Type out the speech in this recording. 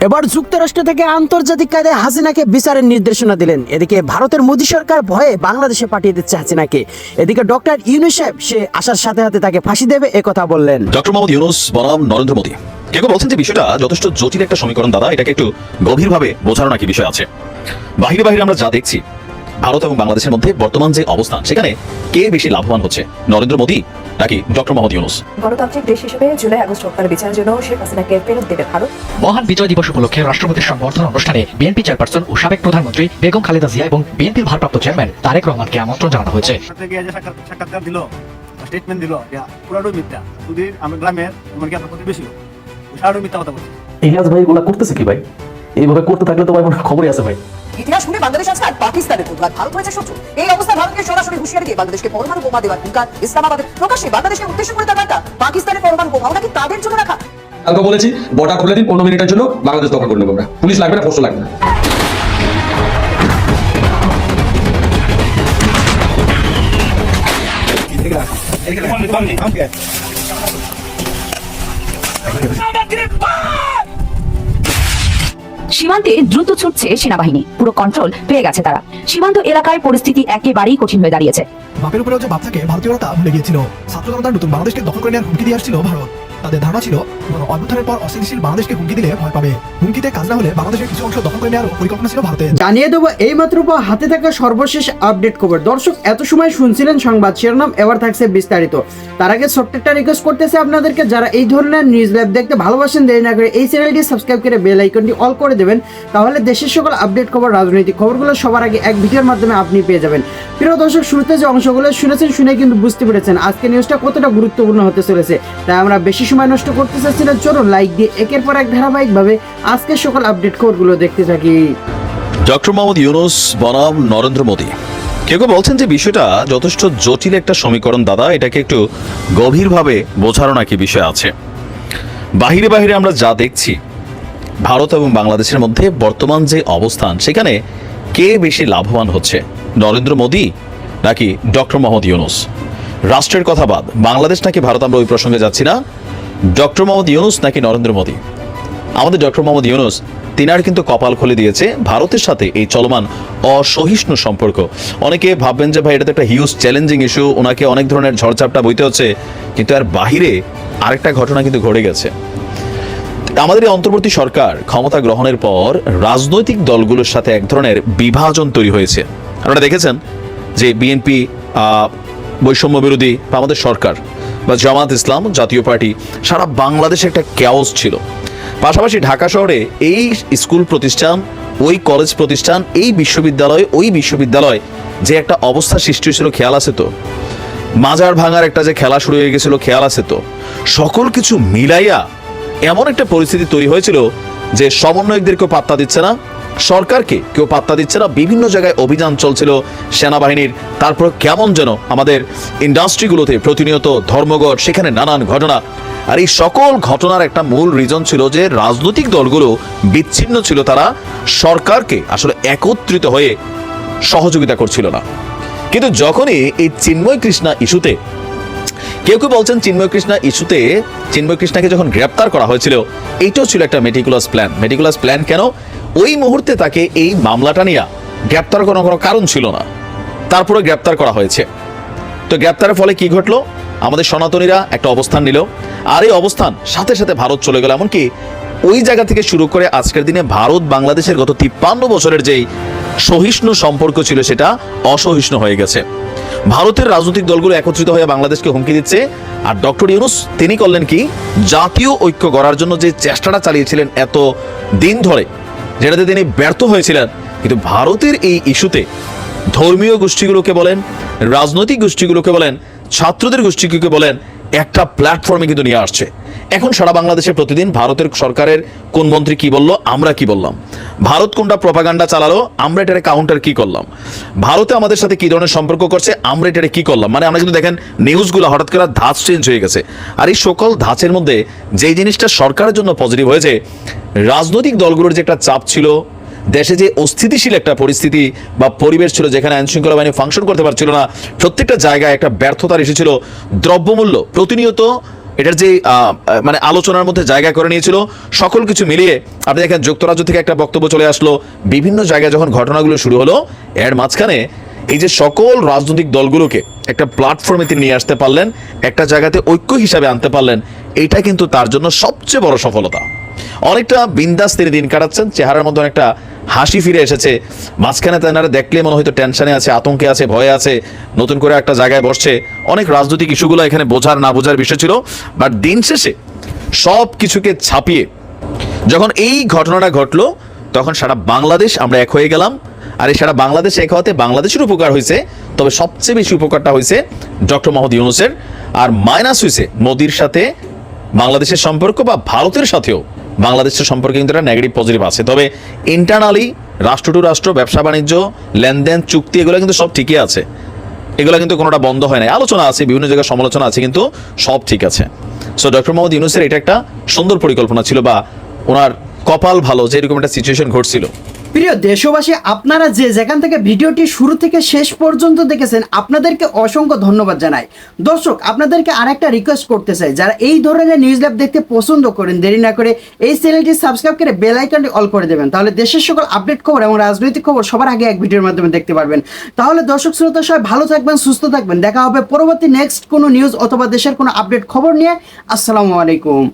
এবার যুক্তরাষ্ট্র থেকে আন্তর্জাতিক কায়দায় হাসিনাকে বিচারের নির্দেশনা দিলেন। এদিকে ভারতের মোদী সরকার ভয়ে বাংলাদেশে পাঠিয়ে দিচ্ছে হাসিনাকে। এদিকে ডক্টর ইউনূস সাহেব সে আসার সাথে সাথে তাকে ফাঁসি দেবে একথা বললেন। ডক্টর মোহাম্মদ ইউনূস বনাম নরেন্দ্র মোদী কেউ বলছেন যে বিষয়টা যথেষ্ট জটিল একটা সমীকরণ দাদা, এটাকে একটু গভীরভাবে বোঝানো নাকি বিষয় আছে। বাহিরে বাহিরে আমরা যা দেখছি ভারত এবং বাংলাদেশের মধ্যে বর্তমান যে অবস্থান, সেখানে কে বেশি লাভবান হচ্ছে, নরেন্দ্র মোদী নাকি ডক্টর মোহাম্মদ ইউনূস? গণতান্ত্রিক দেশ হিসেবে জুলাই আগস্ট হত্যার বিচারের জন্য শেখ হাসিনাকে ফেরত দেবে ভারত। মহান বিজয় দিবস উপলক্ষে রাষ্ট্রপতির সংবর্ধনা অনুষ্ঠানে বিএনপি চেয়ারপারসন ও সাবেক প্রধানমন্ত্রী বেগম খালেদা জিয়া এবং বিএনপির ভারপ্রাপ্ত চেয়ারম্যান তারেক রহমানকে আমন্ত্রণ জানানো হয়েছে। সাক্ষাৎকার দিল, স্টেটমেন্ট দিল, পুরোটাই মিথ্যা। যদি আমার গ্রামের এমনকি আপনার প্রতিবেশী সারাটাই মিথ্যা কথা বলছে। ইলিয়াস ভাই এগুলা করতেছে কি ভাই? এইভাবে করতে থাকলে তো ভাই মনে খবরই আছে ভাই। ইতিহাস শুনে বাংলাদেশ আজকে পাকিস্তানের ভূমিকা, ভারত হয়েছে শত্রু। এই অবস্থায় ভারতকে সরাসরি হুঁশিয়ারি দিয়ে বাংলাদেশকে পরমাণু বোমা দেওয়ার হুঙ্কার ইসলামাবাদের প্রকাশ্যে বাংলাদেশকে উদ্দেশ্য করে তার বার্তা, পাকিস্তানের পরমাণু বোমা নাকি তাদের জন্য রাখা। কালকে বলেছি বর্ডার খুলে দিন, 15 মিনিটের জন্য বাংলাদেশ দখল করে নেবো আমরা। পুলিশ লাগবে না, ফোর্স লাগবে না। সীমান্তে দ্রুত ছুটছে সেনাবাহিনী, পুরো কন্ট্রোল পেয়ে গেছে তারা। সীমান্ত এলাকায় পরিস্থিতি একেবারেই কঠিন হয়ে দাঁড়িয়েছে। বাপের উপরেও যে বাপ থাকে, ভারতীয়রা তা ভুলে গিয়েছিল। ছাত্র জনতার নতুন বাংলাদেশকে দখল করে নেওয়ার হুমকি দিয়ে আসছিল ভারত। তাদের ধারণা ছিল অভ্যুত্থানের পর অস্থিতিশীল বাংলাদেশকে হুমকি দিলে ভয় পাবে। হুমকিতে কাজ না হলে বাংলাদেশের কিছু অংশ দখল করে নেওয়ার পরিকল্পনা ছিল ভারতের। জানিয়ে দেবো এই মাত্র হাতে থাকা সর্বশেষ আপডেট খবর। দর্শক এত সময় শুনছিলেন সংবাদ শিরোনাম, এবার থাকছে বিস্তারিত। তার আগে ছোট্ট একটা রিকোয়েস্ট করতেছে আপনাদেরকে, যারা এই ধরনের নিউজ লাইভ দেখতে ভালোবাসেন, দেরি না করে এই চ্যানেলটি সাবস্ক্রাইব করে বেল আইকনটি অল করে দেবেন। তাহলে দেশের সকল আপডেট খবর, রাজনৈতিক খবরগুলো সবার আগে এক ভিডিওর মাধ্যমে আপনি পেয়ে যাবেন। প্রিয় দর্শক, শুরুতে যে অংশগুলো শুনেছেন শুনে কিন্তু বুঝতে পেরেছেন আজকে নিউজটা কতটা গুরুত্বপূর্ণ হতে চলেছে। তাই আমরা বেশি সময় নষ্ট করতে চাচ্ছি না, চলুন লাইক দিয়ে একের পর এক ধারাবাহিকভাবে আজকের সকল আপডেট খবরগুলো দেখতে থাকি। ডক্টর মোহাম্মদ ইউনূস বনাম নরেন্দ্র মোদী কেউ বলছেন যে বিষয়টা যথেষ্ট জটিল একটা সমীকরণ দাদা, এটাকে একটু গভীরভাবে বোঝানো নাকি বিষয় আছে। বাহিরে বাহিরে আমরা যা দেখছি ভারত এবং বাংলাদেশের মধ্যে বর্তমান যে অবস্থান, সেখানে কে বেশি লাভবান হচ্ছে, নরেন্দ্র মোদী নাকি ডক্টর মোহাম্মদ ইউনূস? রাষ্ট্রের কথা বাদ, বাংলাদেশ নাকি ভারত, আমরা ওই প্রসঙ্গে যাচ্ছি না। ডক্টর মোহাম্মদ ইউনূস নাকি নরেন্দ্র মোদী? আমাদের ডক্টর মোহাম্মদ ইউনূস তিনার কিন্তু কপাল খুলে দিয়েছে ভারতের সাথে এই চলমান অসহিষ্ণু সম্পর্ক। অনেকে ভাববেন যে ভাই এটা তো একটা হিউজ চ্যালেঞ্জিং ইস্যু, ওনাকে অনেক ধরনের ঝড়ঝাপটা বইতে হচ্ছে, কিন্তু এর বাহিরে আরেকটা ঘটনা কিন্তু ঘটে গেছে। আমাদের এই অন্তর্বর্তী সরকার ক্ষমতা গ্রহণের পর রাজনৈতিক দলগুলোর সাথে এক ধরনের বিভাজন তৈরি হয়েছে। আপনারা দেখেছেন যে বিএনপি বৈষম্য বিরোধী বা আমাদের সরকার বা জামাত ইসলাম জাতীয় পার্টি, সারা বাংলাদেশে একটা ক্যাওস ছিল। পাশাপাশি ঢাকা শহরে এই স্কুল প্রতিষ্ঠান, ওই কলেজ প্রতিষ্ঠান, এই বিশ্ববিদ্যালয়, ওই বিশ্ববিদ্যালয় যে একটা অবস্থা সৃষ্টি হয়েছিল খেয়াল আছে তো? মাজার ভাঙার একটা যে খেলা শুরু হয়ে গেছিল খেয়াল আছে তো? সকল কিছু মিলাইয়া এমন একটা পরিস্থিতি তৈরি হয়েছিল যে সমন্বয়কদেরকেও পাত্তা দিচ্ছে না, সরকারকে কেউ পাত্তা দিচ্ছে না। বিভিন্ন জায়গায় অভিযান চলছিল সেনাবাহিনীর। তারপর কেমন যেন আমাদের ইন্ডাস্ট্রিগুলোতে প্রতিনিয়ত ধর্মঘট, সেখানে নানান ঘটনা। আর এই সকল ঘটনার একটা মূল রিজন ছিল যে রাজনৈতিক দলগুলো বিচ্ছিন্ন ছিল, তারা সরকারকে আসলে একত্রিত হয়ে সহযোগিতা করছিল না। কিন্তু যখনই এই চিন্ময় কৃষ্ণা ইস্যুতে, কেউ বলছেন চিন্ময় কৃষ্ণা ইস্যুতে চিন্ময় কৃষ্ণাকে যখন গ্রেপ্তার করা হয়েছিল, এইটাও ছিল একটা মেটিকুলাস প্ল্যান। মেটিকুলাস প্ল্যান কেন? ওই মুহূর্তে তাকে এই মামলাটা নিয়ে গ্রেপ্তার করার কোনো কারণ ছিল না, তারপরে গ্রেপ্তার করা হয়েছে। তো গ্রেপ্তারের ফলে কি ঘটলো? আমাদের সনাতনীরা একটা অবস্থান নিল, আর এই অবস্থান সাথে সাথে ভারত চলে গেল। এমনকি ওই জায়গা থেকে শুরু করে আজকের দিনে ভারত বাংলাদেশের গত 53 বছরের যেই সহিষ্ণু সম্পর্ক ছিল, সেটা অসহিষ্ণু হয়ে গেছে। ভারতের রাজনৈতিক দলগুলো একত্রিত হয়ে বাংলাদেশকে হুমকি দিচ্ছে। আর ডক্টর ইউনূস তিনি করলেন কি? জাতীয় ঐক্য গড়ার জন্য যে চেষ্টাটা চালিয়েছিলেন এত দিন ধরে, যেটাতে তিনি ব্যর্থ হয়েছিলেন, কিন্তু ভারতের এই ইস্যুতে ধর্মীয় গোষ্ঠীগুলোকে বলেন, রাজনৈতিক গোষ্ঠীগুলোকে বলেন, ছাত্রদের গোষ্ঠীকে বলেন, একটা প্ল্যাটফর্মে কিন্তু নিয়ে আসছে। এখন সারা বাংলাদেশে প্রতিদিন ভারতের সরকারের কোন মন্ত্রী কি বলল, আমরা কি বললাম, ভারত কোনটা প্রপাগান্ডা চালালো, আমরা এটারে কাউন্টার কি করলাম, ভারতে আমাদের সাথে কি ধরনের সম্পর্ক করছে, আমরা এটারে কি করলাম। মানে আমরা কিন্তু দেখেন নিউজগুলো হঠাৎ করে ধাঁচ চেঞ্জ হয়ে গেছে। আর এই সকল ধাঁচের মধ্যে যেই জিনিসটা সরকারের জন্য পজিটিভ হয়েছে, রাজনৈতিক দলগুলোর যে একটা চাপ ছিল, দেশে যে অস্থিতিশীল একটা পরিস্থিতি বা পরিবেশ ছিল, যেখানে আইন শৃঙ্খলা বাহিনী ফাংশন করতে পারছিল না, প্রত্যেকটা জায়গায় একটা ব্যর্থতা এসেছিল। দ্রব্যমূল্য প্রতিনিয়ত এটার যে মানে আলোচনার মধ্যে জায়গা করে নিয়েছিল, সকল কিছু মিলিয়ে আপনি দেখেন যুক্তরাজ্য থেকে একটা বক্তব্য চলে আসলো, বিভিন্ন জায়গায় যখন ঘটনাগুলো শুরু হলো, এর মাঝখানে এই যে সকল রাজনৈতিক দলগুলোকে একটা প্ল্যাটফর্মে তিনি নিয়ে আসতে পারলেন, একটা জায়গাতে ঐক্য হিসাবে আনতে পারলেন, এইটা কিন্তু তার জন্য সবচেয়ে বড় সফলতা। অনেকটা বিন্দাস তিনি দিন কাটাচ্ছেন, চেহারার মধ্যে অনেকটা হাসি ফিরে এসেছে। মাঝখানে তেনারা দেখলে মনে হয়তো টেনশনে আছে, আতঙ্কে আছে, ভয়ে আছে, নতুন করে একটা জায়গায় বসছে। অনেক রাজনৈতিক ইস্যুগুলো এখানে বোঝার না বোঝার বিষয় ছিল, বাট দিন শেষে সব কিছুকে ছাপিয়ে যখন এই ঘটনাটা ঘটলো, তখন সারা বাংলাদেশ আমরা এক হয়ে গেলাম। আর এই সারা বাংলাদেশ এক হওয়াতে বাংলাদেশের উপকার হয়েছে, তবে সবচেয়ে বেশি উপকারটা হয়েছে ডক্টর মোহাম্মদ ইউনূসের, আর মাইনাস হয়েছে মোদির সাথে বাংলাদেশের সম্পর্ক বা ভারতের সাথেও বাংলাদেশের সম্পর্কে কিন্তু একটা নেগেটিভ পজিটিভ আছে। তবে ইন্টারনালি রাষ্ট্র টু রাষ্ট্র ব্যবসা বাণিজ্য লেনদেন চুক্তি এগুলো কিন্তু সব ঠিকই আছে, এগুলো কিন্তু কোনোটা বন্ধ হয় না। আলোচনা আছে, বিভিন্ন জায়গায় সমালোচনা আছে, কিন্তু সব ঠিক আছে। সো ডক্টর মোহাম্মদ ইউনূসের এটা একটা সুন্দর পরিকল্পনা ছিল, বা ওনার কপাল ভালো যে এরকম একটা সিচুয়েশন ঘটছিল। প্রিয় দেশবাসী, আপনারা যে যেখান থেকে ভিডিওটি শুরু থেকে শেষ পর্যন্ত দেখেছেন, আপনাদেরকে অসংখ্য ধন্যবাদ জানাই। দর্শক, আপনাদেরকে আরেকটা রিকোয়েস্ট করতে চাই, যারা এই ধরনের নিউজ ল্যাব দেখতে পছন্দ করেন, দেরি না করে এই চ্যানেলটি সাবস্ক্রাইব করে বেল আইকনটি অল করে দেবেন, তাহলে দেশের সকল আপডেট খবর এবং রাজনৈতিক খবর সবার আগে এক ভিডিওর মাধ্যমে দেখতে পারবেন। তাহলে দর্শক শ্রোতা সবাই ভালো থাকবেন, সুস্থ থাকবেন, দেখা হবে পরবর্তী নেক্সট কোনো নিউজ অথবা দেশের কোনো আপডেট খবর নিয়ে। আসসালামু আলাইকুম।